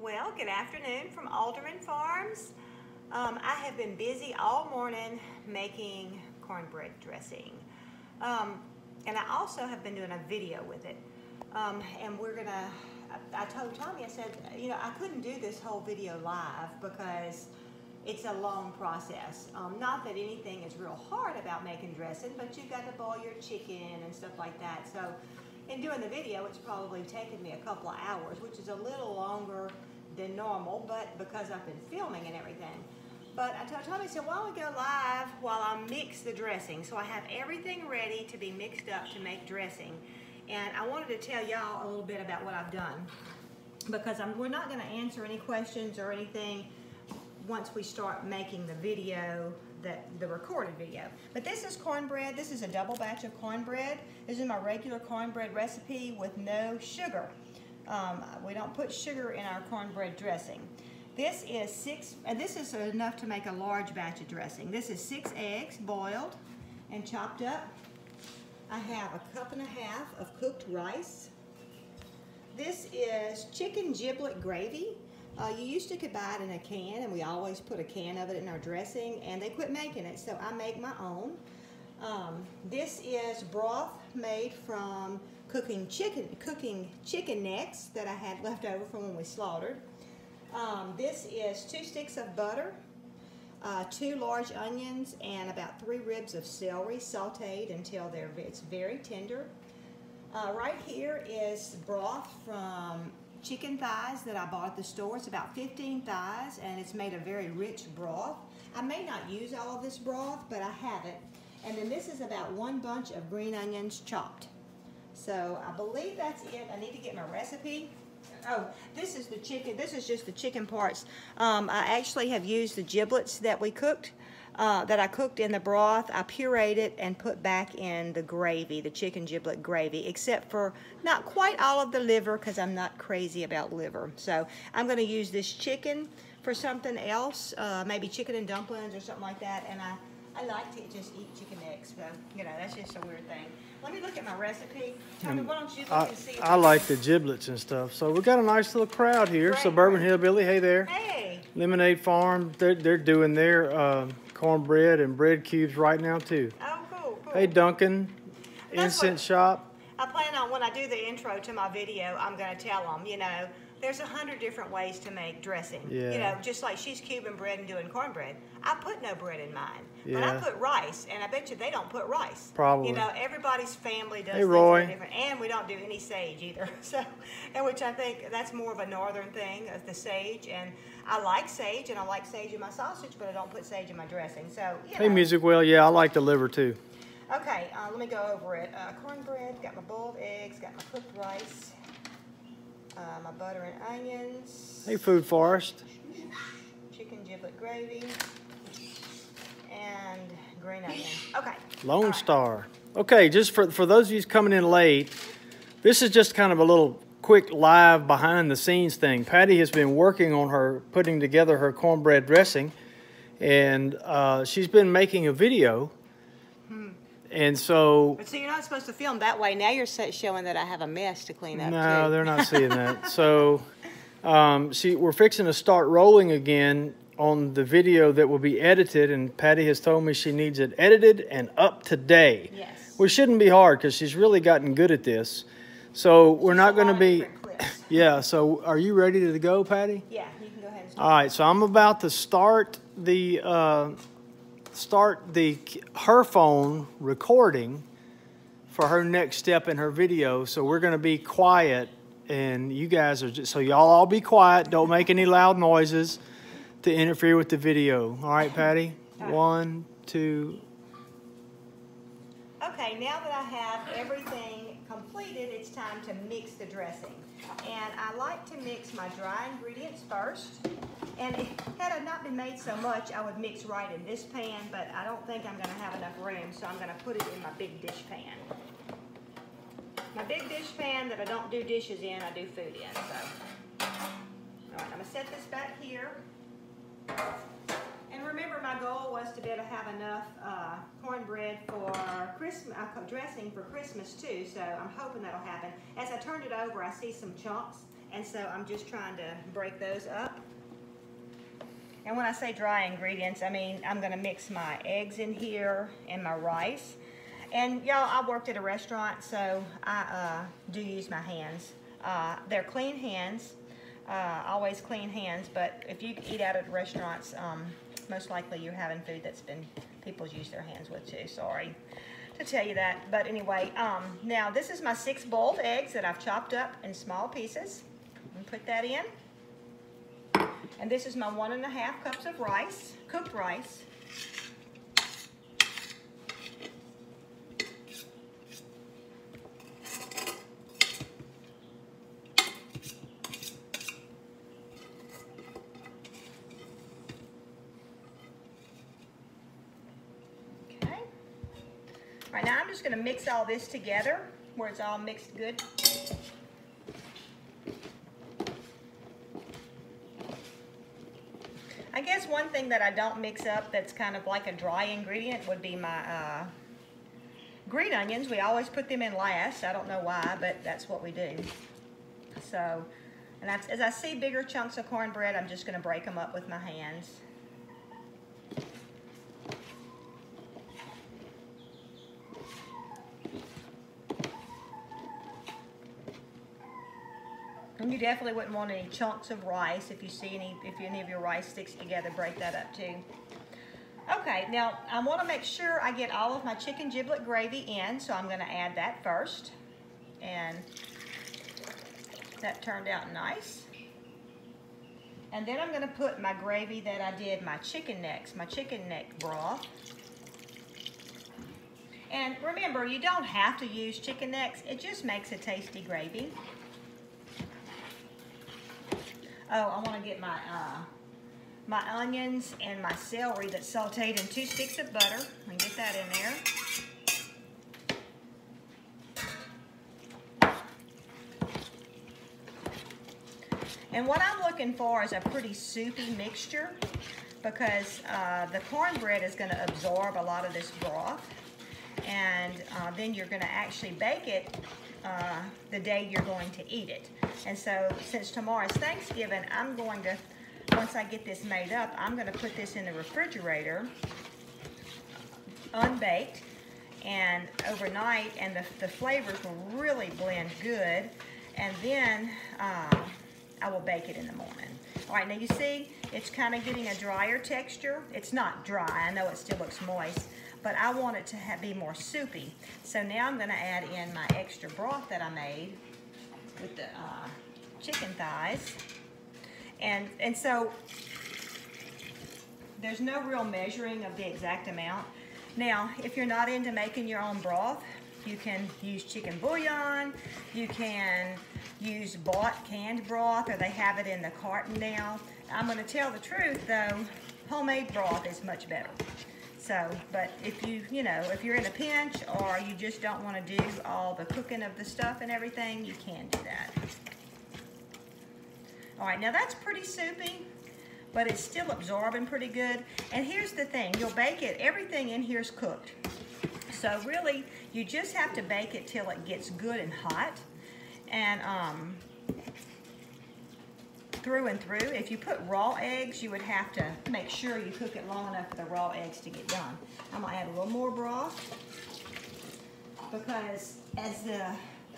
Well, good afternoon from AldermanFarms. I have been busy all morning making cornbread dressing. And I also have been doing a video with it. And I told Tommy, I said, you know, I couldn't do this whole video live because it's a long process. Not that anything is real hard about making dressing, but you've got to boil your chicken and stuff like that. So in doing the video, it's probably taken me a couple of hours, which is a little longer than normal, but because I've been filming and everything. But I told Tommy, I said, why don't we go live while I mix the dressing? So I have everything ready to be mixed up to make dressing. And I wanted to tell y'all a little bit about what I've done, because we're not going to answer any questions or anything once we start making the video, the recorded video. But this is cornbread. This is a double batch of cornbread. This is my regular cornbread recipe with no sugar. We don't put sugar in our cornbread dressing. This is enough to make a large batch of dressing. This is 6 eggs boiled and chopped up. I have 1.5 cups of cooked rice. This is chicken giblet gravy. You used to could buy it in a can, and we always put a can of it in our dressing, and they quit making it, so I make my own. This is broth made from cooking chicken necks that I had left over from when we slaughtered. This is 2 sticks of butter, 2 large onions, and about 3 ribs of celery sauteed until it's very tender. Right here is broth from chicken thighs that I bought at the store. It's about 15 thighs, and it's made a very rich broth. I may not use all of this broth, but I have it. And then this is about 1 bunch of green onions chopped. So I believe that's it. I need to get my recipe. Oh, this is the chicken. This is just the chicken parts. I actually have used the giblets that we cooked, that I cooked in the broth. I pureed it and put back in the gravy, the chicken giblet gravy, except for not quite all of the liver, because I'm not crazy about liver. So I'm going to use this chicken for something else, maybe chicken and dumplings or something like that. And I like to just eat chicken necks, so, you know, that's just a weird thing. Let me look at my recipe. Tommy, why don't you look and see? I like the giblets and stuff. So we got a nice little crowd here. Great. Suburban Hillbilly, hey there. Hey. Lemonade Farm, they're doing their cornbread and bread cubes right now too. Oh, cool. Hey Duncan, Incense Shop. I plan on, when I do the intro to my video, I'm going to tell them, you know, there's 100 different ways to make dressing. Yeah. You know, just like she's cubing bread and doing cornbread. I put no bread in mine. Yeah. But I put rice, and I bet you they don't put rice. Probably. You know, everybody's family does things different. And we don't do any sage either. So, and which I think that's more of a northern thing, the sage. And I like sage, and I like sage in my sausage, but I don't put sage in my dressing. So, you know. Hey, Music Well, yeah, I like the liver too. Okay, let me go over it. Cornbread, got my boiled eggs, got my cooked rice. My butter and onions. Hey, Food Forest. Chicken giblet gravy. And green onion. Okay. Lone Star. Okay, just for those of you coming in late, this is just kind of a little quick live behind the scenes thing. Patty has been working on putting together her cornbread dressing, and she's been making a video. And so... But see, you're not supposed to film that way. Now you're showing that I have a mess to clean up, No, too. They're not seeing that. So, we're fixing to start rolling again on the video that will be edited, and Patty has told me she needs it edited and up today. Yes. Which shouldn't be hard, because she's really gotten good at this. So, we're not going to be... Yeah, so are you ready to go, Patty? Yeah, you can go ahead and start. All right, so I'm about to start her phone recording for her next step in her video. So we're going to be quiet, and you guys are so y'all all be quiet. Don't make any loud noises to interfere with the video. All right, Patty? All right. 1, 2. Okay, now that I have everything completed, it's time to mix the dressing. And I like to mix my dry ingredients first. And had it not been made so much, I would mix right in this pan, but I don't think I'm going to have enough room, so I'm going to put it in my big dish pan. My big dish pan that I don't do dishes in, I do food in. So, all right, I'm going to set this back here. And remember, my goal was to be able to have enough cornbread for Christmas, dressing for Christmas too, so I'm hoping that'll happen. As I turned it over, I see some chunks, And so I'm just trying to break those up. And when I say dry ingredients, I mean I'm gonna mix my eggs in here and my rice. And y'all, I worked at a restaurant, so I do use my hands. They're clean hands, always clean hands, but if you eat out at restaurants, most likely you're having food that's been, people's used their hands with too, sorry to tell you that. But anyway, now this is my 6 boiled eggs that I've chopped up in small pieces. And put that in. And this is my 1½ cups of rice, cooked rice. Okay. All right, now I'm just going to mix all this together where it's all mixed good. I guess one thing that I don't mix up that's kind of like a dry ingredient would be my green onions. We always put them in last. I don't know why, but that's what we do. So, and as I see bigger chunks of cornbread, I'm just going to break them up with my hands. And you definitely wouldn't want any chunks of rice. If you see any of your rice sticks together, break that up too. Okay, now I want to make sure I get all of my chicken giblet gravy in, so I'm going to add that first. And that turned out nice. And then I'm going to put my gravy that I did, my chicken neck broth. And remember, you don't have to use chicken necks. It just makes a tasty gravy. Oh, I want to get my my onions and my celery that's sauteed in 2 sticks of butter and get that in there. And what I'm looking for is a pretty soupy mixture, because the cornbread is going to absorb a lot of this broth, and then you're going to actually bake it the day you're going to eat it. And so since tomorrow's Thanksgiving, I'm going to, once I get this made up, I'm going to put this in the refrigerator unbaked and overnight, and the flavors will really blend good, and then I will bake it in the morning. All right, now you see it's kind of getting a drier texture. It's not dry, I know it still looks moist, but I want it to be more soupy. So now I'm going to add in my extra broth that I made with the chicken thighs. And so there's no real measuring of the exact amount. Now, if you're not into making your own broth, you can use chicken bouillon, you can use bought canned broth, or they have it in the carton now. I'm going to tell the truth though, homemade broth is much better. So, but if if you're in a pinch or you just don't want to do all the cooking of the stuff and everything, you can do that. All right, now that's pretty soupy, but it's still absorbing pretty good. And here's the thing, you'll bake it, everything in here is cooked. So really, you just have to bake it till it gets good and hot. And through and through. If you put raw eggs, you would have to make sure you cook it long enough for the raw eggs to get done. I'm gonna add a little more broth, because as the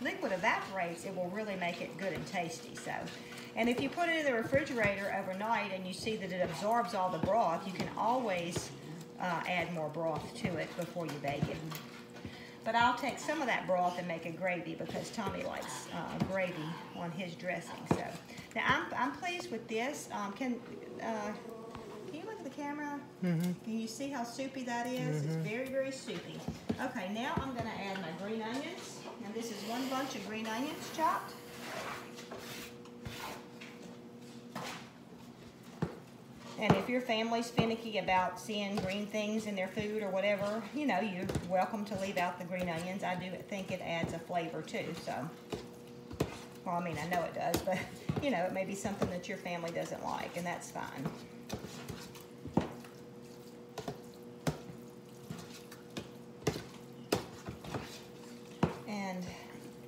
liquid evaporates, it will really make it good and tasty. So, and if you put it in the refrigerator overnight and you see that it absorbs all the broth, you can always add more broth to it before you bake it. But I'll take some of that broth and make a gravy, because Tommy likes gravy on his dressing. So now I'm pleased with this. Can you look at the camera? Mm-hmm. Can you see how soupy that is? Mm-hmm. It's very, very soupy. Okay, now I'm going to add my green onions. And this is 1 bunch of green onions chopped. And if your family's finicky about seeing green things in their food or whatever, you know, you're welcome to leave out the green onions. I do think it adds a flavor too, so. Well, I mean, I know it does, but, you know, it may be something that your family doesn't like, and that's fine. And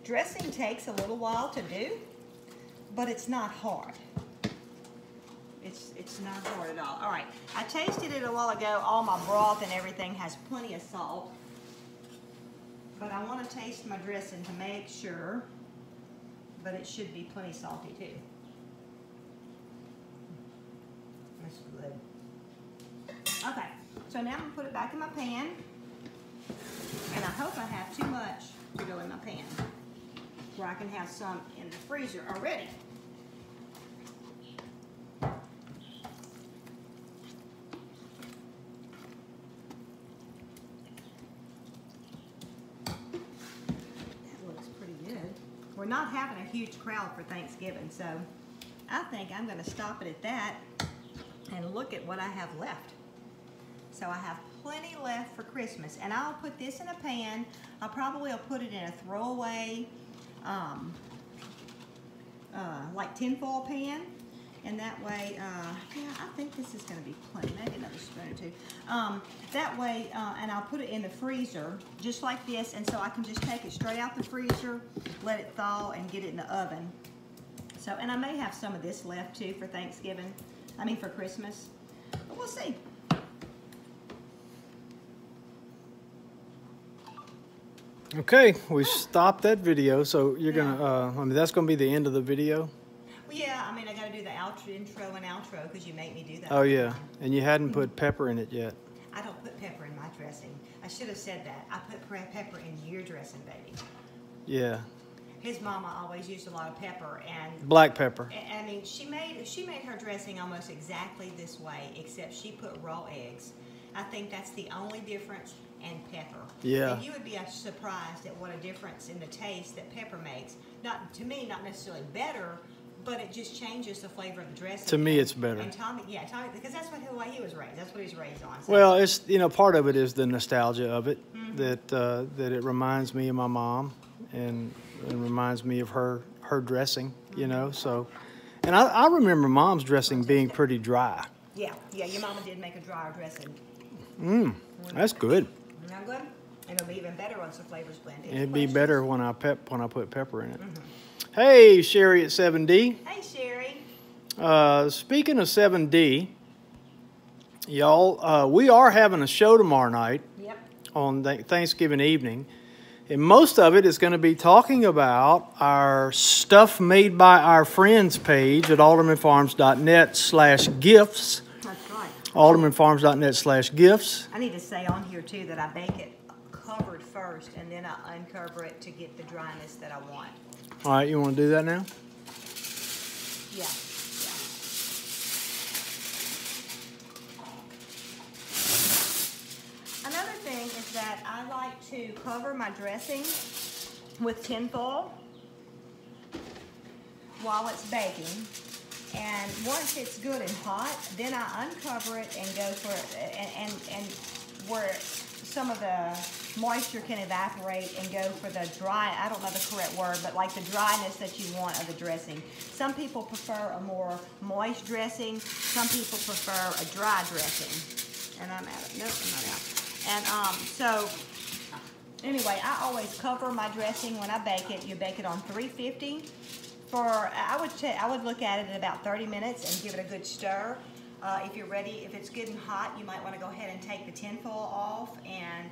dressing takes a little while to do, but it's not hard. It's not hard at all. All right, I tasted it a while ago. All my broth and everything has plenty of salt, but I want to taste my dressing to make sure, but it should be plenty salty too. That's good. Okay, so now I'm going to put it back in my pan, and I hope I have too much to go in my pan, where I can have some in the freezer already. We're not having a huge crowd for Thanksgiving, so I think I'm going to stop it at that and look at what I have left. So I have plenty left for Christmas, and I'll put this in a pan. I probably will put it in a throwaway, like tinfoil pan, and that way, yeah, I think this is going to be plenty, maybe another spoon or two. That way, and I'll put it in the freezer just like this, and so I can just take it straight out the freezer, let it thaw, and get it in the oven. So, and I may have some of this left too for Thanksgiving, for Christmas, but we'll see. Okay, we stopped that video, so you're gonna, that's gonna be the end of the video? Yeah, I got to do the intro and outro because you make me do that. Oh yeah, and you hadn't put pepper in it yet. I don't put pepper in my dressing. I should have said that. I put pepper in your dressing, baby. Yeah. His mama always used a lot of pepper and black pepper. She made her dressing almost exactly this way, except she put raw eggs. I think that's the only difference, and pepper. Yeah. And you would be surprised at what a difference in the taste that pepper makes. Not to me, not necessarily better, but it just changes the flavor of the dressing. To me, it's better. And Tommy, because that's the way he was raised. That's what he was raised on. So. Well, it's part of it is the nostalgia of it, that it reminds me of my mom, and reminds me of her dressing. So, and I remember Mom's dressing being pretty dry. Yeah, your mama did make a drier dressing. That's good. Not good, and it'll be even better once the flavors blend in. It'd be better when I put pepper in it. Hey, Sherry at 7D. Hey, Sherry. Speaking of 7D, y'all, we are having a show tomorrow night. Yep. On Thanksgiving evening. And most of it is going to be talking about our Stuff Made by Our Friends page at AldermanFarms.net/gifts. That's right. AldermanFarms.net/gifts. I need to say on here, too, that I bake it covered first, and then I uncover it to get the dryness that I want. All right, you want to do that now? Yeah. Another thing is that I like to cover my dressing with tinfoil while it's baking. And once it's good and hot, then I uncover it and go for it, and where some of the moisture can evaporate and go for the dry, I don't know the correct word, but like the dryness that you want of the dressing. Some people prefer a more moist dressing. Some people prefer a dry dressing. And I'm out. Nope, I'm not out. And so anyway, I always cover my dressing when I bake it. You bake it on 350 for, I would look at it in about 30 minutes and give it a good stir. If you're ready, if it's good and hot, you might want to go ahead and take the tinfoil off and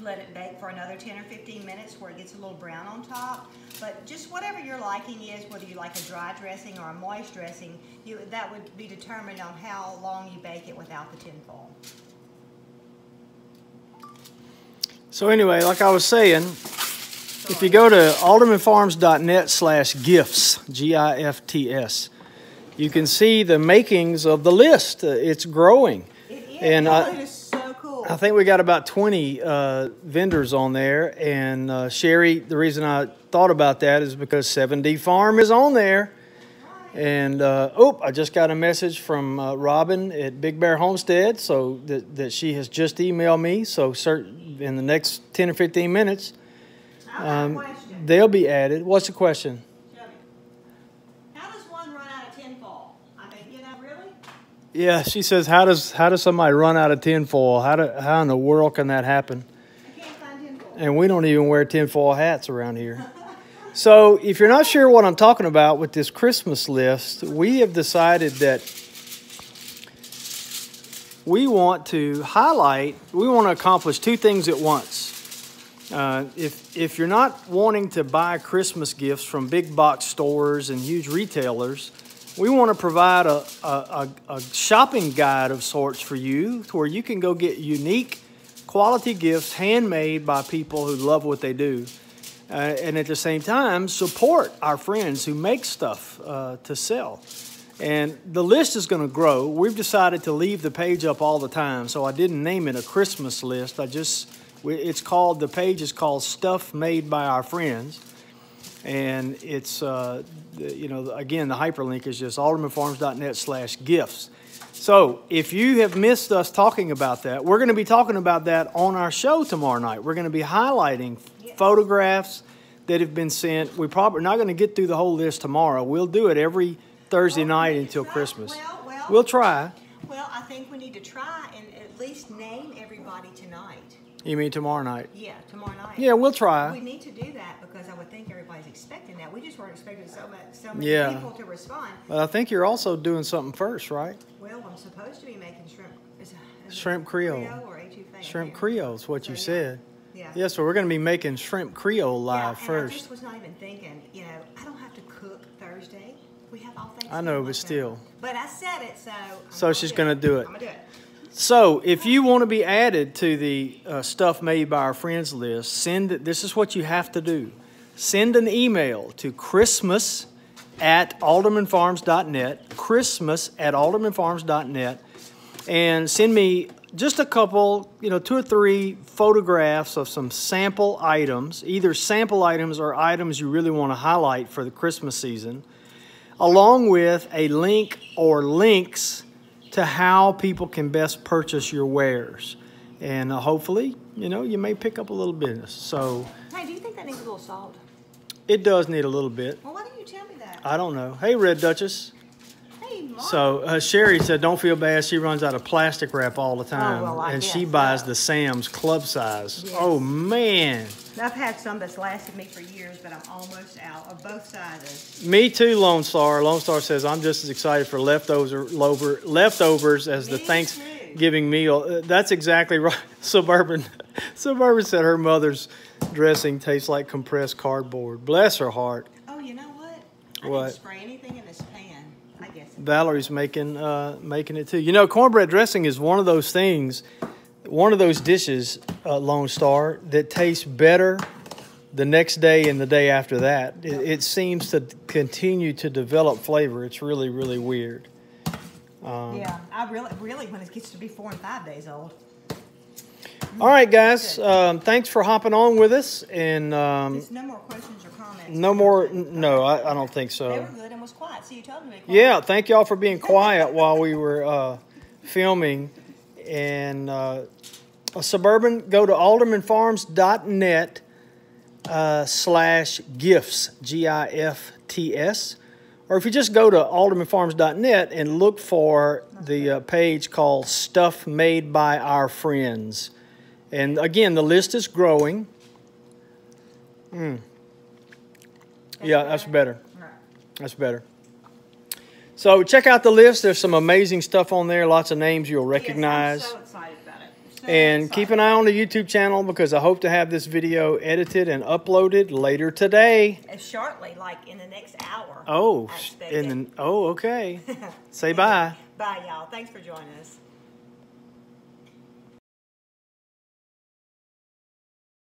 let it bake for another 10 or 15 minutes where it gets a little brown on top. But just whatever your liking is, whether you like a dry dressing or a moist dressing, that would be determined on how long you bake it without the tinfoil. So anyway, like I was saying, if you go to AldermanFarms.net/gifts, GIFTS, you can see the makings of the list. It's growing. It is. And it is so cool. I think we got about 20 vendors on there. And Sherry, the reason I thought about that is because 7D Farm is on there. And, I just got a message from Robin at Big Bear Homestead, so that she has just emailed me. So in the next 10 or 15 minutes, they'll be added. What's the question? How does one run out of tinfoil? Really? Yeah, she says, how does somebody run out of tinfoil? How in the world can that happen? I can't find tinfoil. And we don't even wear tinfoil hats around here. So if you're not sure what I'm talking about with this Christmas list, we have decided that we want to accomplish two things at once. If you're not wanting to buy Christmas gifts from big box stores and huge retailers, we want to provide a shopping guide of sorts for you to where you can go get unique quality gifts handmade by people who love what they do. And at the same time, support our friends who make stuff to sell. And the list is going to grow. We've decided to leave the page up all the time, so I didn't name it a Christmas list. The page is called Stuff Made by Our Friends. And it's, again, the hyperlink is just AldermanFarms.net/gifts. So if you have missed us talking about that, we're going to be talking about that on our show tomorrow night. We're going to be highlighting photographs that have been sent. We're probably not going to get through the whole list tomorrow. We'll do it every Thursday night until Christmas. We'll try. Well, I think we need to try and at least name everybody tonight. You mean tomorrow night? Yeah, tomorrow night. Yeah, we'll try. We need to do that because I would think everybody's expecting that. We just weren't expecting so many people to respond. But I think you're also doing something first, right? Well, I'm supposed to be making shrimp. Shrimp Creole. Or etouffee? Shrimp Creole is what you said. Yeah. Yeah, so we're going to be Making Shrimp Creole live first. I just was not even thinking, I don't have to cook Thursday. We have all things. I know, but still. But I said it, so. So she's going to do it. I'm going to do it. So if you want to be added to the Stuff Made by Our Friends list, this is what you have to do. Send an email to Christmas@AldermanFarms.net, Christmas@AldermanFarms.net, and send me just a couple, 2 or 3 photographs of some sample items, either sample items or items you really want to highlight for the Christmas season, along with a link or links to how people can best purchase your wares. And hopefully, you may pick up a little business. So, hey, do you think that needs a little salt? It does need a little bit. Well, why didn't you tell me that? I don't know. Hey, Red Duchess. Hey, Mark. So Sherry said, don't feel bad. She runs out of plastic wrap all the time. Oh, well, and she buys the Sam's Club size. Yes. Oh, man. I've had some that's lasted me for years, but I'm almost out of both sizes. Me too, Lone Star. Lone Star says, I'm just as excited for leftovers as the Thanksgiving meal. That's exactly right. Suburban said her mother's dressing tastes like compressed cardboard. Bless her heart. Oh, you know what? I What? didn't spray anything in this pan. I guess. Valerie's making it too. Cornbread dressing is one of those things, one of those dishes, Lone Star, that tastes better the next day and the day after that. It seems to continue to develop flavor. It's really, really weird. Yeah, I really when it gets to be 4 and 5 days old. All right, guys. Thanks for hopping on with us. And There's no more questions or comments. no more. No, I don't think so. They were good and was quiet. So you told me to be quiet. Yeah, thank y'all for being quiet while we were filming. And Suburban, go to AldermanFarms.net /gifts, GIFTS. Or if you just go to AldermanFarms.net and look for the page called Stuff Made by Our Friends. And again, the list is growing. Yeah, that's better. That's better. So check out the list. There's some amazing stuff on there. Lots of names you'll recognize. Yes, I'm so excited about it. And keep an eye on the YouTube channel because I hope to have this video edited and uploaded later today. Shortly, like in the next hour. Oh, okay. Say bye. Bye, y'all. Thanks for joining us.